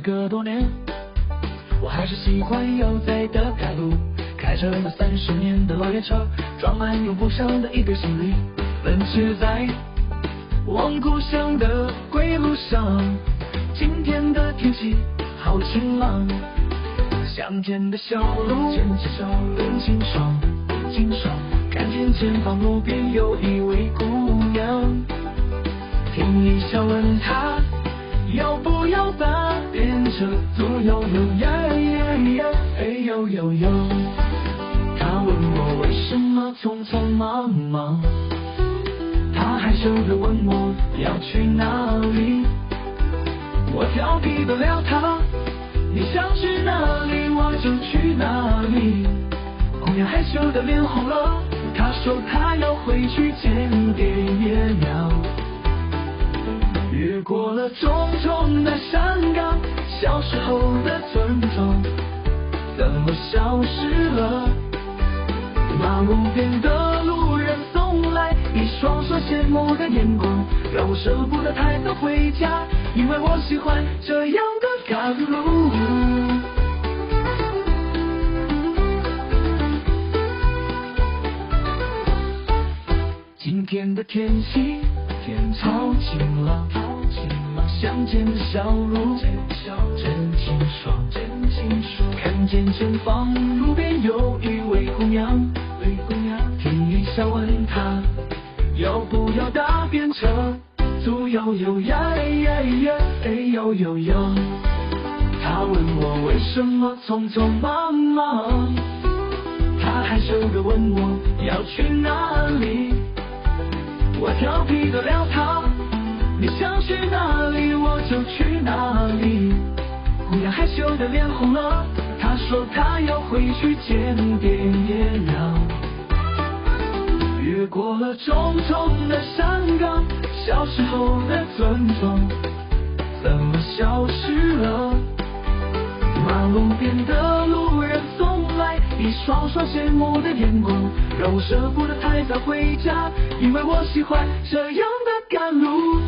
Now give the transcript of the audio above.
时隔多年，我还是喜欢悠哉的开路，开着那30年的老爷车，装满用不上的一堆行李，奔驰在往故乡的归路上。今天的天气好晴朗，乡间的小路很清爽，看见前方路边有一位姑娘，听一笑问她要不要搭便车，左右右呀呀呀，哎呦呦呦。她问我为什么匆匆忙忙，她害羞地问我要去哪里，我调皮地撩她，你想去哪里我就去哪里。姑娘害羞的脸红了，她说她要回去见爹爷娘。越过了重重的山岗，小时候的村庄怎么消失了？马路边的路人送来一双双羡慕的眼光，让我舍不得太早回家，因为我喜欢这样的赶路。今天的天气好晴朗，乡间的小路真清爽，看见前方路边有一位姑娘，听一笑问她要不要搭便车，左右右呀呀呀，哎呦呦呦。她问我为什么匆匆忙忙，她害羞地问我要去哪里，我调皮地撩她，你想去哪里我就去哪里。姑娘害羞的脸红了，她说她要回去见爹爷娘。越过了重重的山岗，小时候的村庄怎么消失了？马路边的路人送来一双双羡慕的眼光，让我舍不得太早回家，因为我喜欢这样的赶路。